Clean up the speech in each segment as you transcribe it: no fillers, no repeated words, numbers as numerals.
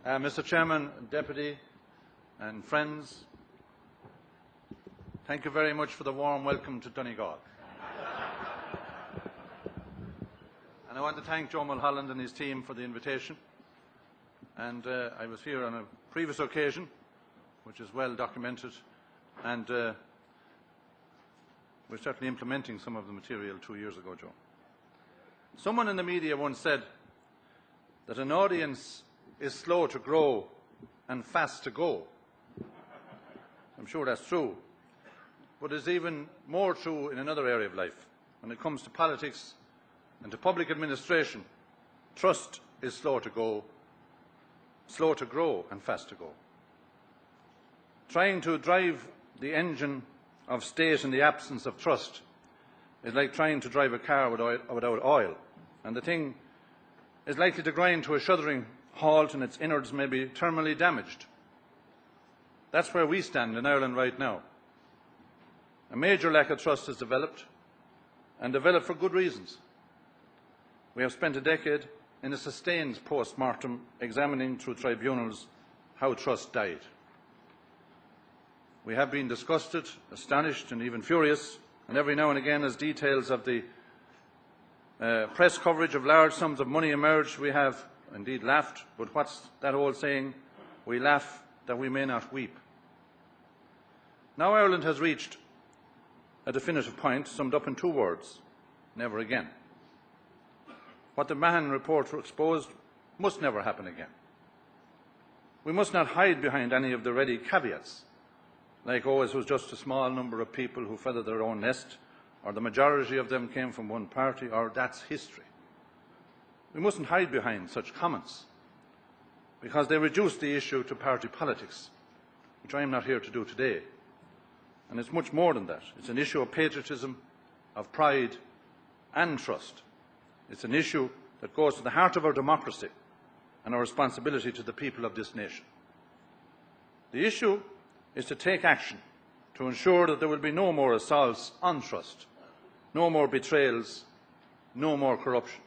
Mr. Chairman, Deputy and friends, thank you very much for the warm welcome to Donegal. And I want to thank Joe Mulholland and his team for the invitation. And I was here on a previous occasion, which is well documented, and we're certainly implementing some of the material 2 years ago, Joe. Someone in the media once said that an audience is slow to grow and fast to go. I'm sure that's true, but it's even more true in another area of life. When it comes to politics and to public administration, trust is slow to grow and fast to go. Trying to drive the engine of state in the absence of trust is like trying to drive a car without oil, and the thing is likely to grind to a shuddering halt and its innards may be terminally damaged. That's where we stand in Ireland right now. A major lack of trust has developed, and developed for good reasons. We have spent a decade in a sustained post-mortem examining through tribunals how trust died. We have been disgusted, astonished and even furious, and every now and again as details of the press coverage of large sums of money emerged, we have indeed laughed, but what's that old saying? We laugh that we may not weep. Now Ireland has reached a definitive point summed up in 2 words: never again. What the Mahon report exposed must never happen again. We must not hide behind any of the ready caveats, like, oh, it was just a small number of people who feathered their own nest, or the majority of them came from one party, or that's history. We mustn't hide behind such comments, because they reduce the issue to party politics, which I am not here to do today. And it's much more than that. It's an issue of patriotism, of pride and trust. It's an issue that goes to the heart of our democracy and our responsibility to the people of this nation. The issue is to take action to ensure that there will be no more assaults on trust, no more betrayals, no more corruption.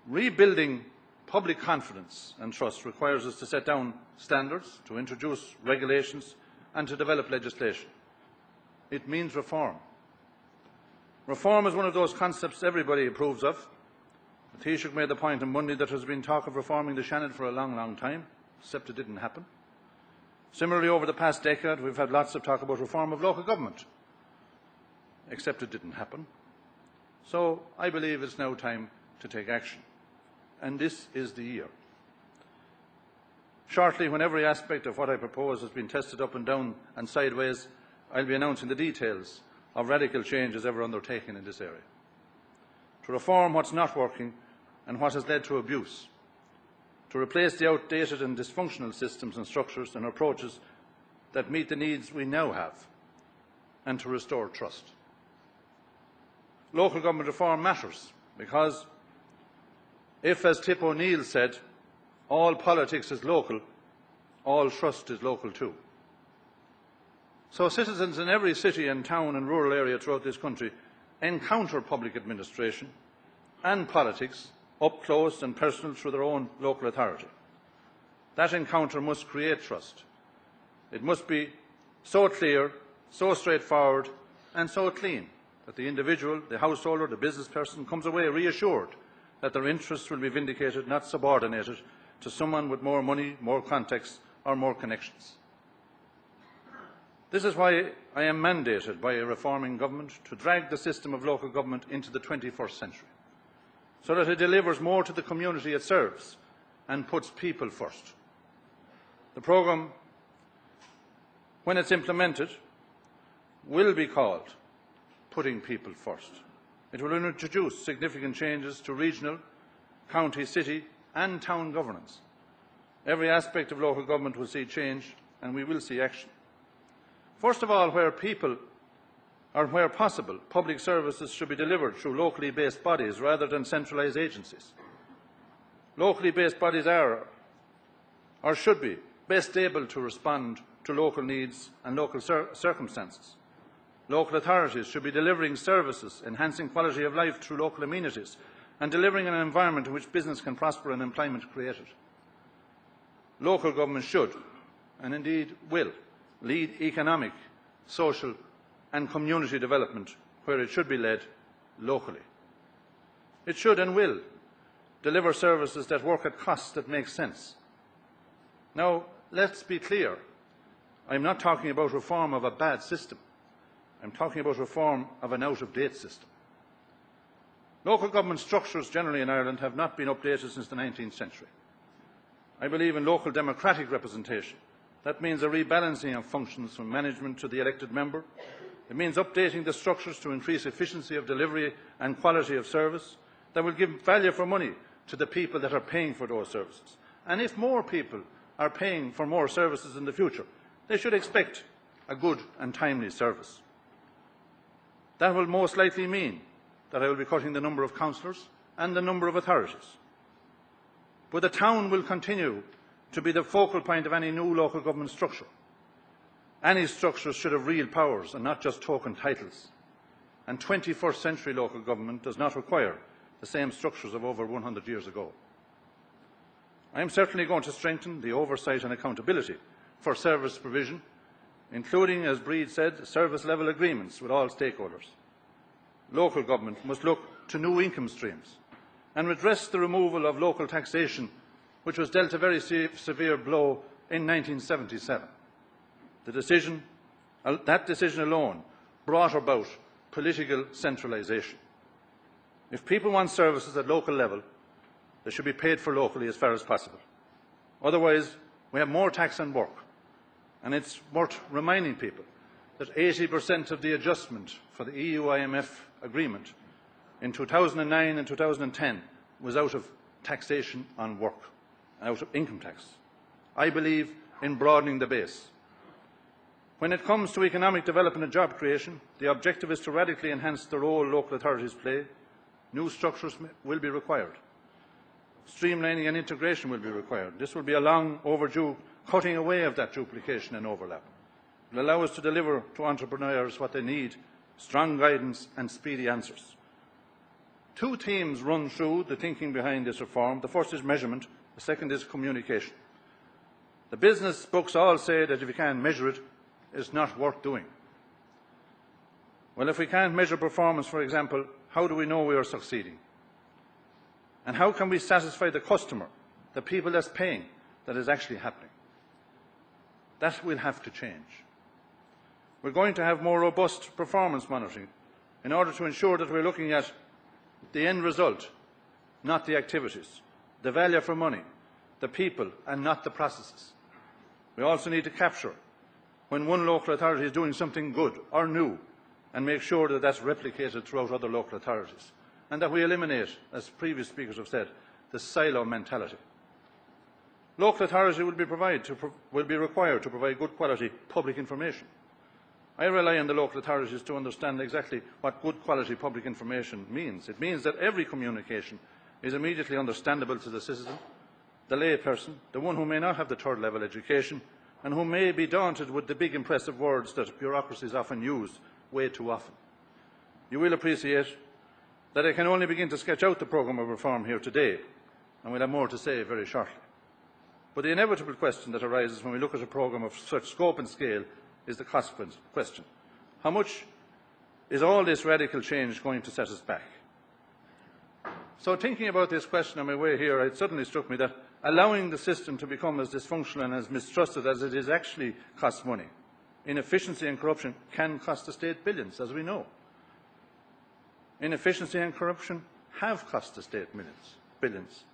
Rebuilding public confidence and trust requires us to set down standards, to introduce regulations and to develop legislation. It means reform. Reform is one of those concepts everybody approves of. The Taoiseach made the point on Monday that there has been talk of reforming the Shannon for a long, long time, except it didn't happen. Similarly, over the past decade, we've had lots of talk about reform of local government, except it didn't happen. So I believe it's now time to take action, and this is the year. Shortly, when every aspect of what I propose has been tested up and down and sideways, I'll be announcing the details of radical changes ever undertaken in this area, to reform what's not working and what has led to abuse, to replace the outdated and dysfunctional systems and structures and approaches that meet the needs we now have, and to restore trust. Local government reform matters because if, as Tip O'Neill said, all politics is local, all trust is local too. So citizens in every city and town and rural area throughout this country encounter public administration and politics up close and personal through their own local authority. That encounter must create trust. It must be so clear, so straightforward and so clean that the individual, the householder, the business person comes away reassured that their interests will be vindicated, not subordinated to someone with more money, more contacts or more connections. This is why I am mandated by a reforming government to drag the system of local government into the 21st century, so that it delivers more to the community it serves and puts people first. The programme, when it's implemented, will be called Putting People First. It will introduce significant changes to regional, county, city and town governance. Every aspect of local government will see change and we will see action. First of all, where people or where possible, public services should be delivered through locally based bodies rather than centralised agencies. Locally based bodies are, or should be, best able to respond to local needs and local circumstances. Local authorities should be delivering services, enhancing quality of life through local amenities, and delivering an environment in which business can prosper and employment created. local government should, and indeed will, lead economic, social and community development where it should be led locally. It should and will deliver services that work at costs that make sense. Now, let's be clear. I'm not talking about reform of a bad system. I'm talking about reform of an out-of-date system. Local government structures generally in Ireland have not been updated since the 19th century. I believe in local democratic representation. That means a rebalancing of functions from management to the elected member. It means updating the structures to increase efficiency of delivery and quality of service that will give value for money to the people that are paying for those services. And if more people are paying for more services in the future, they should expect a good and timely service. That will most likely mean that I will be cutting the number of councillors and the number of authorities. But the town will continue to be the focal point of any new local government structure. Any structure should have real powers and not just token titles. And 21st century local government does not require the same structures of over 100 years ago. I am certainly going to strengthen the oversight and accountability for service provision, including, as Breed said, service level agreements with all stakeholders. Local government must look to new income streams and redress the removal of local taxation, which was dealt a very severe blow in 1977. That decision alone brought about political centralisation. If people want services at local level, they should be paid for locally as far as possible. Otherwise, we have more tax and work. And it's worth reminding people that 80% of the adjustment for the EU-IMF agreement in 2009 and 2010 was out of taxation on work, out of income tax. I believe in broadening the base. When it comes to economic development and job creation, the objective is to radically enhance the role local authorities play. New structures will be required. Streamlining and integration will be required. This will be a long overdue cutting away of that duplication and overlap. It will allow us to deliver to entrepreneurs what they need: strong guidance and speedy answers. Two themes run through the thinking behind this reform. The first is measurement, the second is communication. The business books all say that if you can't measure it, it's not worth doing. Well, if we can't measure performance, for example, how do we know we are succeeding? And how can we satisfy the customer, the people that's paying, that is actually happening? That will have to change. We're going to have more robust performance monitoring in order to ensure that we're looking at the end result, not the activities, the value for money, the people and not the processes. We also need to capture when one local authority is doing something good or new and make sure that that's replicated throughout other local authorities, and that we eliminate, as previous speakers have said, the silo mentality. Local authority will be required to provide good quality public information. I rely on the local authorities to understand exactly what good quality public information means. It means that every communication is immediately understandable to the citizen, the layperson, the one who may not have the third level education, and who may be daunted with the big impressive words that bureaucracies often use way too often. You will appreciate that I can only begin to sketch out the programme of reform here today, and we'll have more to say very shortly. But the inevitable question that arises when we look at a programme of such scope and scale is the consequence question. How much is all this radical change going to set us back? So thinking about this question on my way here, it suddenly struck me that allowing the system to become as dysfunctional and as mistrusted as it is actually costs money. Inefficiency and corruption can cost the state billions, as we know. Inefficiency and corruption have cost the state billions.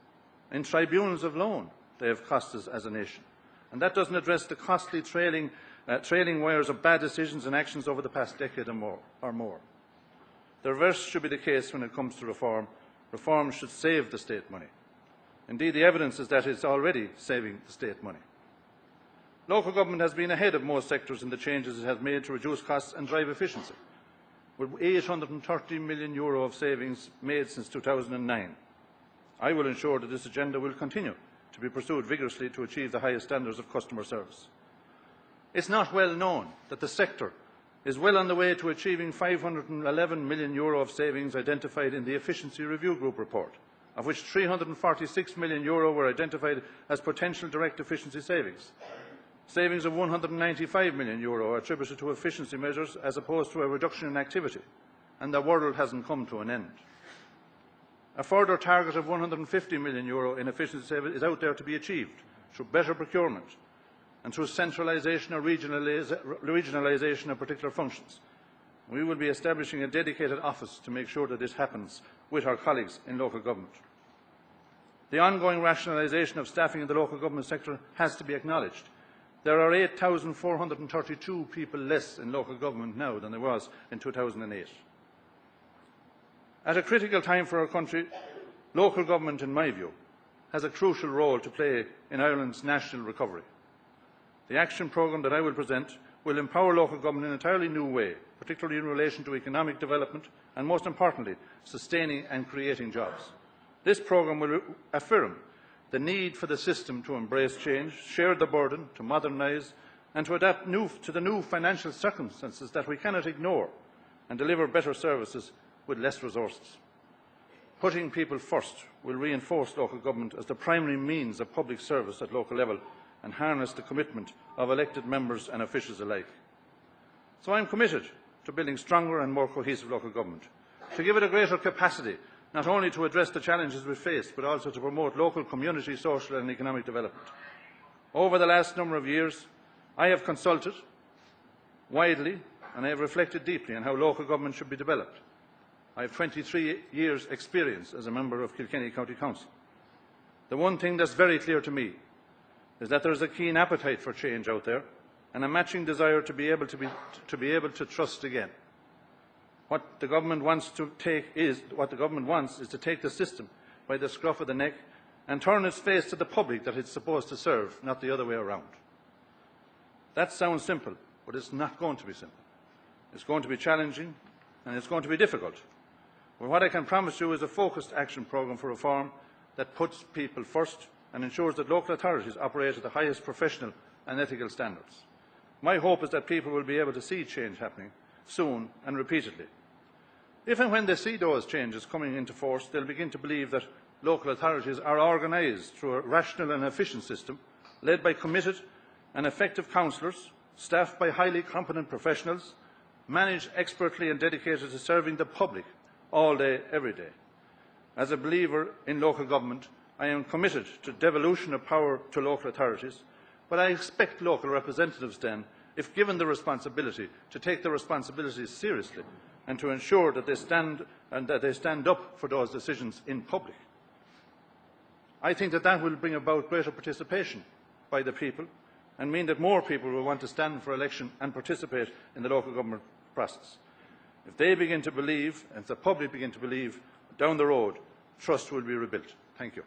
In tribunals alone, they have cost us as a nation. And that doesn't address the costly trailing wires of bad decisions and actions over the past decade or more. The reverse should be the case when it comes to reform. Reform should save the state money. Indeed, the evidence is that it's already saving the state money. Local government has been ahead of most sectors in the changes it has made to reduce costs and drive efficiency, with €830 million of savings made since 2009. I will ensure that this agenda will continue to be pursued vigorously to achieve the highest standards of customer service. It's not well known that the sector is well on the way to achieving €511 million of savings identified in the Efficiency Review Group report, of which €346 million were identified as potential direct efficiency savings. Savings of €195 million are attributed to efficiency measures as opposed to a reduction in activity, and the world hasn't come to an end. A further target of €150 million in efficiency savings is out there to be achieved through better procurement and through centralisation or regionalisation of particular functions. We will be establishing a dedicated office to make sure that this happens with our colleagues in local government. The ongoing rationalisation of staffing in the local government sector has to be acknowledged. There are 8,432 people less in local government now than there was in 2008. At a critical time for our country, local government, in my view, has a crucial role to play in Ireland's national recovery. The action programme that I will present will empower local government in an entirely new way, particularly in relation to economic development and, most importantly, sustaining and creating jobs. This programme will affirm the need for the system to embrace change, share the burden, to modernise and to adapt to the new financial circumstances that we cannot ignore, and deliver better services with less resources. Putting people first will reinforce local government as the primary means of public service at local level and harness the commitment of elected members and officials alike. So I am committed to building stronger and more cohesive local government, to give it a greater capacity not only to address the challenges we face, but also to promote local community, social and economic development. Over the last number of years, I have consulted widely and I have reflected deeply on how local government should be developed. I have 23 years' experience as a member of Kilkenny County Council. The one thing that's very clear to me is that there is a keen appetite for change out there and a matching desire to be able to trust again. What the government wants is to take the system by the scruff of the neck and turn its face to the public that it's supposed to serve, not the other way around. That sounds simple, but it's not going to be simple. It's going to be challenging and it's going to be difficult. But what I can promise you is a focused action programme for reform that puts people first and ensures that local authorities operate at the highest professional and ethical standards. My hope is that people will be able to see change happening soon and repeatedly. If and when they see those changes coming into force, they'll begin to believe that local authorities are organised through a rational and efficient system, led by committed and effective councillors, staffed by highly competent professionals, managed expertly and dedicated to serving the public all day, every day. As a believer in local government, I am committed to devolution of power to local authorities, but I expect local representatives then, if given the responsibility, to take the responsibilities seriously and to ensure that they stand up for those decisions in public. I think that will bring about greater participation by the people and mean that more people will want to stand for election and participate in the local government process. If they begin to believe, and if the public begin to believe, down the road, trust will be rebuilt. Thank you.